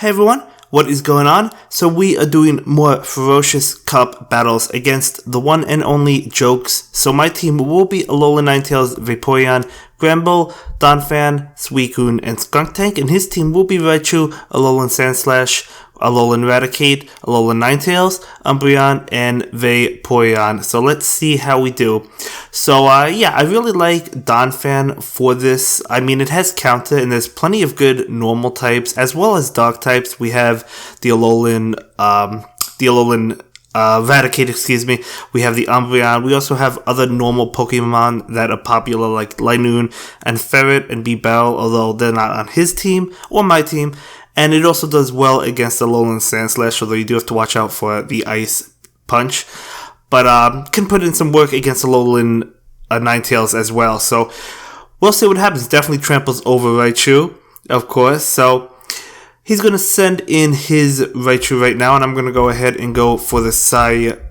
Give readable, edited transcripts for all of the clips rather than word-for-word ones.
Hey everyone, what is going on? So we are doing more Ferocious Cup battles against the one and only Jokes. So my team will be Alolan Ninetales, Vaporeon, Gramble, Donphan, Suicune, and Skuntank, and his team will be Raichu, Alolan Sandslash, Alolan Raticate, Alolan Ninetales, Umbreon, and Vaporeon. So let's see how we do. So yeah, I really like Donphan for this. I mean, it has counter, and there's plenty of good normal types as well as dark types. We have the Alolan Raticate, excuse me. We have the Umbreon. We also have other normal Pokemon that are popular like Linoone and Ferret and Bebarrel, although they're not on his team or my team. And it also does well against the Alolan Sandslash, although you do have to watch out for the Ice Punch. But can put in some work against Alolan Ninetales as well. So we'll see what happens. Definitely tramples over Raichu, of course. So he's going to send in his Raichu right now, and I'm going to go ahead and go for the Psyshock,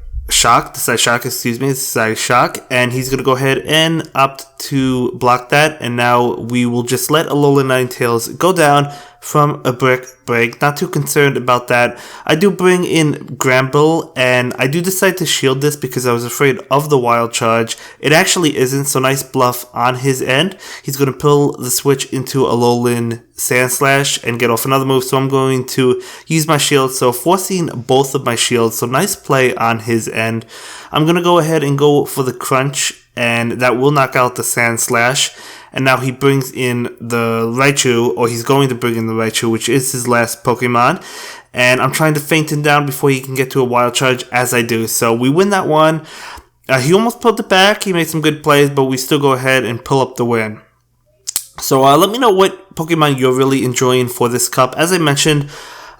and he's going to go ahead and opt to block that, and now we will just let Alolan Ninetales go down from a brick break. Not too concerned about that. I do bring in Gramble, and I do decide to shield this because I was afraid of the Wild Charge. It actually isn't, so nice bluff on his end. He's going to pull the switch into Alolan Sandslash and get off another move, so I'm going to use my shield, so forcing both of my shields, so nice play on his end. I'm going to go ahead and go for the Crunch, and that will knock out the Sandslash. And now he brings in the Raichu, or he's going to bring in the Raichu, which is his last Pokemon. And I'm trying to feint him down before he can get to a Wild Charge, as I do. So we win that one. He almost pulled it back. He made some good plays, but we still go ahead and pull up the win. So let me know what Pokemon you're really enjoying for this cup. As I mentioned,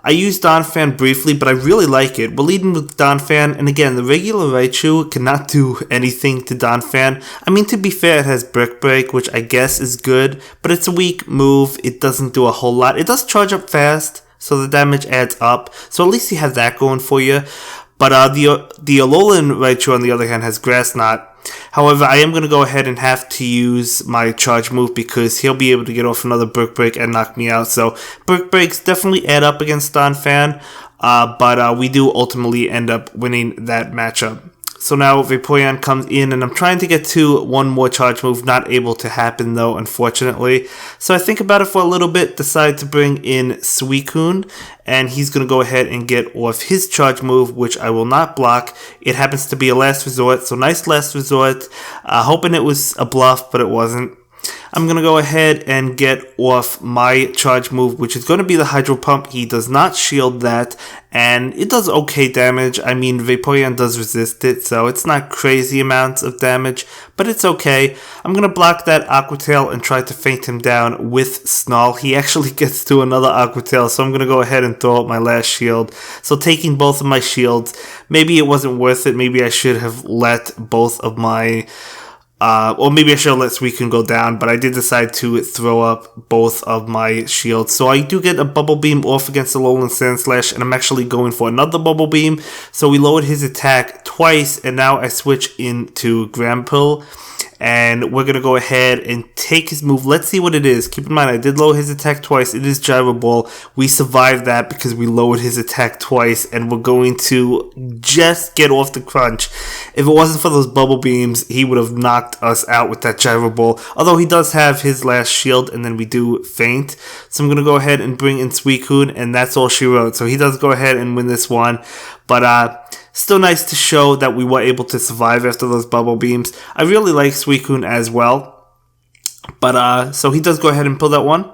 I used Donphan briefly, but I really like it. We're leading with Donphan, and again, the regular Raichu cannot do anything to Donphan. I mean, to be fair, it has Brick Break, which I guess is good, but it's a weak move. It doesn't do a whole lot. It does charge up fast, so the damage adds up. So at least you have that going for you. But the Alolan Raichu, on the other hand, has Grass Knot. However, I am going to go ahead and have to use my charge move because he'll be able to get off another Brick Break and knock me out. So Brick Breaks definitely add up against Donphan, but we do ultimately end up winning that matchup. So now Vaporeon comes in, and I'm trying to get to one more charge move. Not able to happen though, unfortunately. So I think about it for a little bit, decide to bring in Suicune, and he's going to go ahead and get off his charge move, which I will not block. It happens to be a last resort, so nice last resort. Hoping it was a bluff, but it wasn't. I'm going to go ahead and get off my charge move, which is going to be the Hydro Pump. He does not shield that, and it does okay damage. I mean, Vaporeon does resist it, so it's not crazy amounts of damage, but it's okay. I'm going to block that Aqua Tail and try to feint him down with Snarl. He actually gets to another Aqua Tail, so I'm going to go ahead and throw out my last shield. So taking both of my shields, maybe it wasn't worth it. Maybe I should have let both of my... or maybe I should have let Suicune go down, but I did decide to throw up both of my shields. So I do get a Bubble Beam off against the Alolan Sandslash, and I'm actually going for another Bubble Beam. So we lowered his attack twice, and now I switch into Gramble. And we're going to go ahead and take his move. Let's see what it is. Keep in mind, I did lower his attack twice. It is Gyro Ball. We survived that because we lowered his attack twice. And we're going to just get off the Crunch. If it wasn't for those Bubble Beams, he would have knocked us out with that Gyro Ball. Although he does have his last shield, and then we do feint. So I'm going to go ahead and bring in Suicune, and that's all she wrote. So he does go ahead and win this one. But still nice to show that we were able to survive after those Bubble Beams. I really like Suicune as well. But so he does go ahead and pull that one.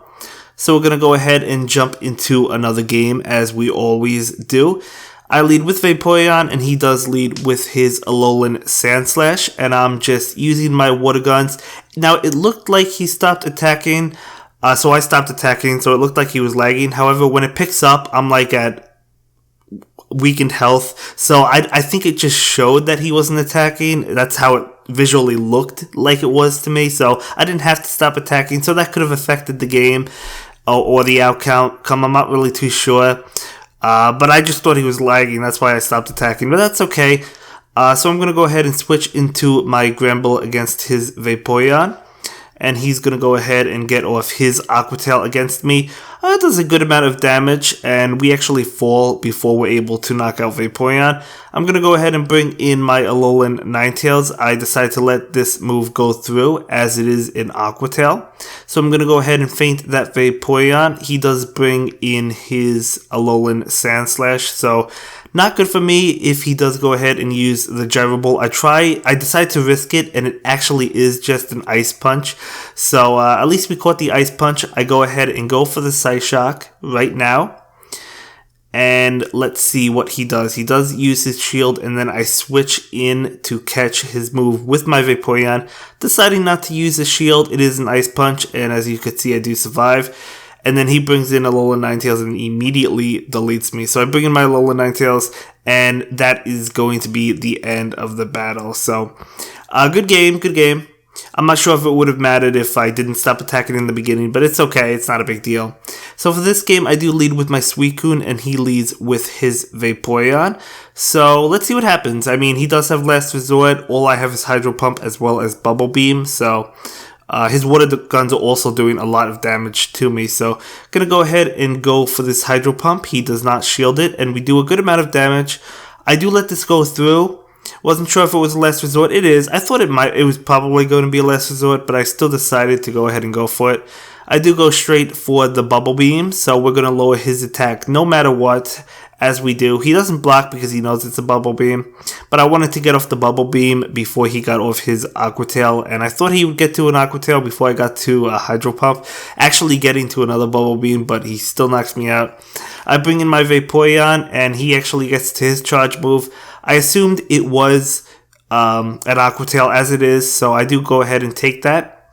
So we're going to go ahead and jump into another game as we always do. I lead with Vaporeon, and he does lead with his Alolan Sandslash. And I'm just using my Water Guns. Now it looked like he stopped attacking. So I stopped attacking, so it looked like he was lagging. However, when it picks up, I'm like at weakened health, so I think it just showed that he wasn't attacking. That's how it visually looked like it was to me, so I didn't have to stop attacking, so that could have affected the game or the outcome. I'm not really too sure, but I just thought he was lagging. That's why I stopped attacking, but that's okay. So I'm going to go ahead and switch into my Gramble against his Vaporeon. And he's going to go ahead and get off his Aqua Tail against me. It does a good amount of damage, and we actually fall before we're able to knock out Vaporeon. I'm going to go ahead and bring in my Alolan Ninetales. I decided to let this move go through as it is an Aqua Tail. So I'm going to go ahead and feint that Vaporeon. He does bring in his Alolan Sandslash, so not good for me if he does go ahead and use the Gyro Ball. I decide to risk it, and it actually is just an Ice Punch. So at least we caught the Ice Punch. I go ahead and go for the Psyshock right now. And let's see what he does. He does use his shield, and then I switch in to catch his move with my Vaporeon. Deciding not to use the shield, it is an Ice Punch, and as you can see, I do survive. And then he brings in Alolan Ninetales and immediately deletes me. So I bring in my Alolan Ninetales, and that is going to be the end of the battle. So, good game, good game. I'm not sure if it would have mattered if I didn't stop attacking in the beginning, but it's okay, it's not a big deal. So for this game, I do lead with my Suicune, and he leads with his Vaporeon. So let's see what happens. I mean, he does have Last Resort. All I have is Hydro Pump as well as Bubble Beam, so his water guns are also doing a lot of damage to me, so gonna go ahead and go for this Hydro Pump. He does not shield it, and we do a good amount of damage. I do let this go through. Wasn't sure if it was a Last Resort. It is. I thought it was probably going to be a Last Resort, but I still decided to go ahead and go for it. I do go straight for the Bubble Beam, so we're going to lower his attack no matter what, as we do. He doesn't block because he knows it's a Bubble Beam, but I wanted to get off the Bubble Beam before he got off his Aqua Tail, and I thought he would get to an Aqua Tail before I got to a Hydro Pump, actually getting to another Bubble Beam, but he still knocks me out. I bring in my Vaporeon, and he actually gets to his charge move. I assumed it was an Aqua Tail as it is, so I do go ahead and take that.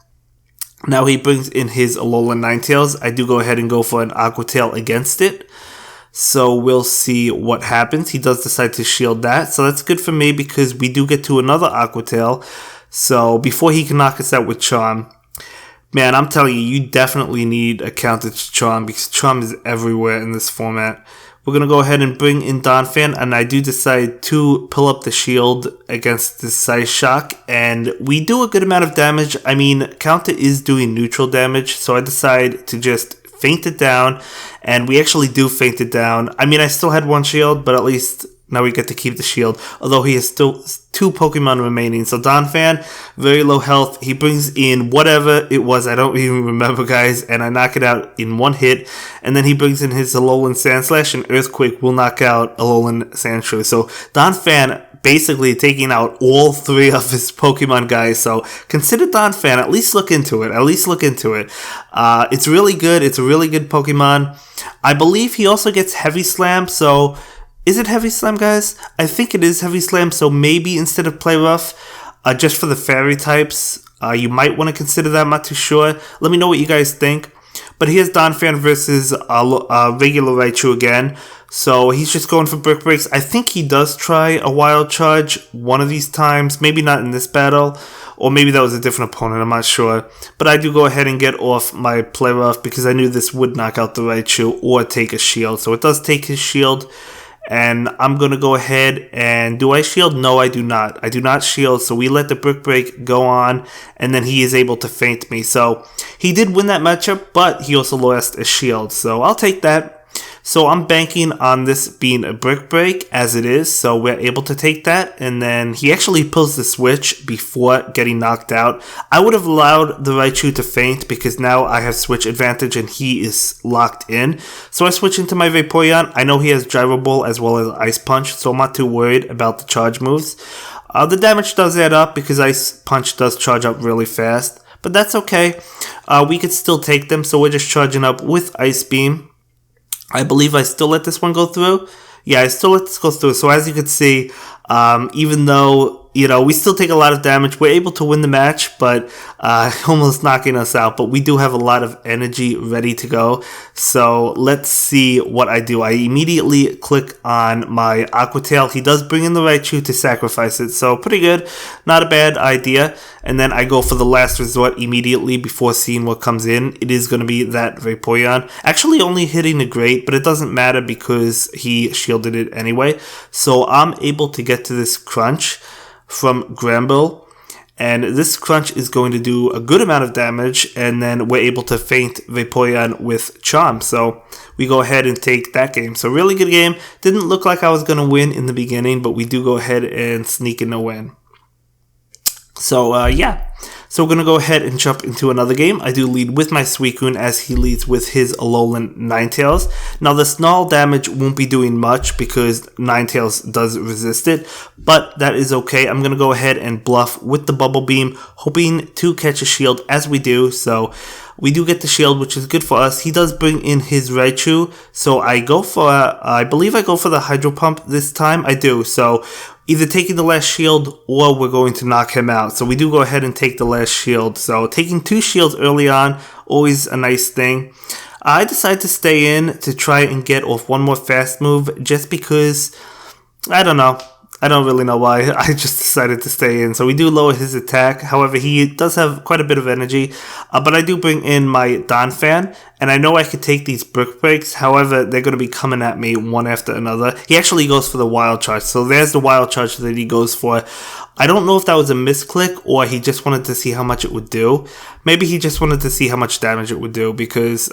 Now he brings in his Alolan Ninetales. I do go ahead and go for an Aqua Tail against it. So we'll see what happens. He does decide to shield that. So that's good for me because we do get to another Aqua Tail. So before he can knock us out with Charm, man, I'm telling you, you definitely need a counter to Charm because Charm is everywhere in this format. We're going to go ahead and bring in Donphan, and I do decide to pull up the shield against this Psyshock, and we do a good amount of damage. I mean, counter is doing neutral damage, so I decide to just feint it down, and we actually do feint it down. I mean, I still had one shield, but at least now we get to keep the shield, although he has still 2 Pokemon remaining. So Donphan, very low health. He brings in whatever it was, I don't even remember, guys, and I knock it out in one hit. And then he brings in his Alolan Sandslash, and Earthquake will knock out Alolan Sandshrew. So Donphan basically taking out all 3 of his Pokemon, guys. So consider Donphan, at least look into it. It's really good. It's a really good Pokemon. I believe he also gets Heavy Slam, so is it Heavy Slam, guys? I think it is Heavy Slam, so maybe instead of Play Rough, just for the fairy types, you might want to consider that. I'm not too sure. Let me know what you guys think. But here's Donphan versus regular Raichu again. So he's just going for Brick Breaks. I think he does try a Wild Charge one of these times. Maybe not in this battle. Or maybe that was a different opponent. I'm not sure. But I do go ahead and get off my Play Rough because I knew this would knock out the Raichu or take a shield. So it does take his shield. And I'm going to go ahead and... Do I shield? No, I do not. I do not shield. So we let the Brick Break go on. And then he is able to feint me. So he did win that matchup. But he also lost a shield. So I'll take that. So I'm banking on this being a Brick Break as it is. So we're able to take that. And then he actually pulls the switch before getting knocked out. I would have allowed the Raichu to feint because now I have switch advantage and he is locked in. So I switch into my Vaporeon. I know he has Gyro Ball as well as Ice Punch. So I'm not too worried about the charge moves. The damage does add up because Ice Punch does charge up really fast. But that's okay. We could still take them. So we're just charging up with Ice Beam. I believe I still let this one go through. Yeah, I still let this go through. So as you can see, even though, we still take a lot of damage, we're able to win the match, but almost knocking us out. But we do have a lot of energy ready to go. So let's see what I do. I immediately click on my Aqua Tail. He does bring in the Raichu to sacrifice it. So pretty good. Not a bad idea. And then I go for the Last Resort immediately before seeing what comes in. It is going to be that Vaporeon. Actually only hitting the Great, but it doesn't matter because he shielded it anyway. So I'm able to get to this Crunch from Granbull. And this crunch is going to do a good amount of damage, and then we're able to feint Vaporeon with Charm. So we go ahead and take that game. So really good game. Didn't look like I was going to win in the beginning, but we do go ahead and sneak in a win. So yeah. So we're going to go ahead and jump into another game. I do lead with my Suicune as he leads with his Alolan Ninetales. Now the Snarl damage won't be doing much because Ninetales does resist it, but that is okay. I'm going to go ahead and bluff with the Bubble Beam, hoping to catch a shield as we do. So we do get the shield, which is good for us. He does bring in his Raichu, so I go for, I believe I go for the Hydro Pump this time. I do, so either taking the last shield or we're going to knock him out. So we do go ahead and take the last shield. So taking 2 shields early on, always a nice thing. I decided to stay in to try and get off one more fast move just because, I don't know. I don't really know why. I just decided to stay in. So we do lower his attack. However, he does have quite a bit of energy. But I do bring in my Donphan. And I know I could take these Brick Breaks. However, they're going to be coming at me one after another. He actually goes for the Wild Charge. So there's the Wild Charge that he goes for. I don't know if that was a misclick or he just wanted to see how much it would do. Maybe he just wanted to see how much damage it would do because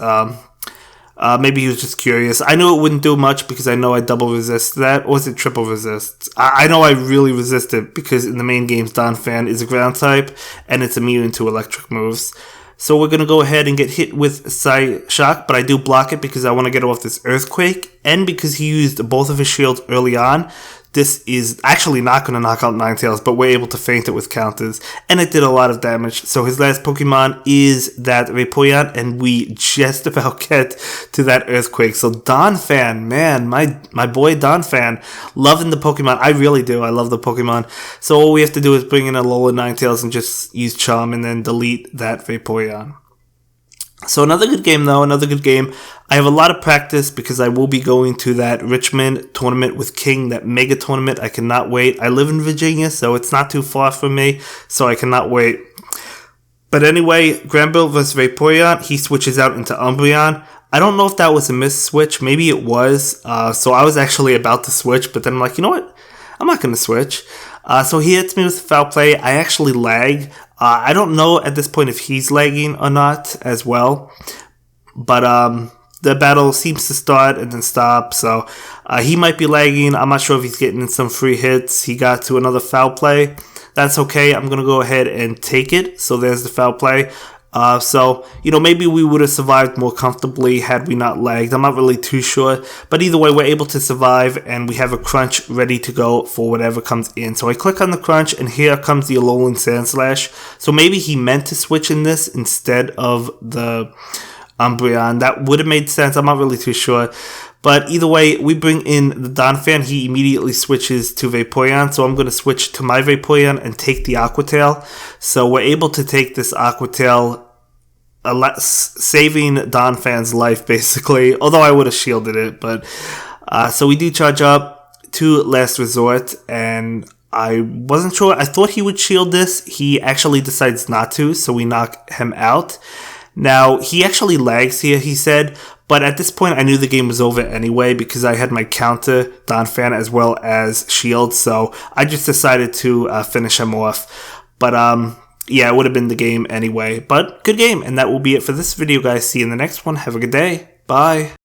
maybe he was just curious. I knew it wouldn't do much because I know I double resist that. Or is it triple resist? I know I really resist it because in the main games, Donphan is a ground type and it's immune to electric moves. So we're going to go ahead and get hit with Psy Shock, but I do block it because I want to get off this Earthquake and because he used both of his shields early on. This is actually not going to knock out Ninetales, but we're able to feint it with counters, and it did a lot of damage. So his last Pokemon is that Vaporeon, and we just about get to that Earthquake. So Donphan, man, my boy Donphan, loving the Pokemon. I really do. I love the Pokemon. So all we have to do is bring in a Alolan Ninetales and just use Charm and then delete that Vaporeon. So another good game though, another good game. I have a lot of practice because I will be going to that Richmond tournament with King, that mega tournament. I cannot wait. I live in Virginia, so it's not too far from me, so I cannot wait. But anyway, Granbull vs Vaporeon, he switches out into Umbreon. I don't know if that was a missed switch. Maybe it was. So I was actually about to switch, but then I'm like, you know what? I'm not going to switch. So he hits me with foul play. I actually lag. I don't know at this point if he's lagging or not as well. But the battle seems to start and then stop. So he might be lagging. I'm not sure if he's getting some free hits. He got to another foul play. That's okay. I'm going to go ahead and take it. So there's the foul play. So, you know, maybe we would have survived more comfortably had we not lagged. I'm not really too sure. But either way, we're able to survive and we have a crunch ready to go for whatever comes in. So I click on the crunch and here comes the Alolan Sandslash. So maybe he meant to switch in this instead of the Umbreon. That would have made sense. I'm not really too sure. But either way, we bring in the Donphan. He immediately switches to Vaporeon. So I'm going to switch to my Vaporeon and take the Aqua Tail. So we're able to take this Aqua Tail, saving Donphan's life, basically. Although I would have shielded it. But so we do charge up to Last Resort. And I wasn't sure. I thought he would shield this. He actually decides not to. So we knock him out. Now, he actually lags here, he said, but at this point I knew the game was over anyway because I had my counter Donphan as well as shield, so I just decided to finish him off. But yeah, it would have been the game anyway, but good game, and that will be it for this video, guys. See you in the next one. Have a good day. Bye.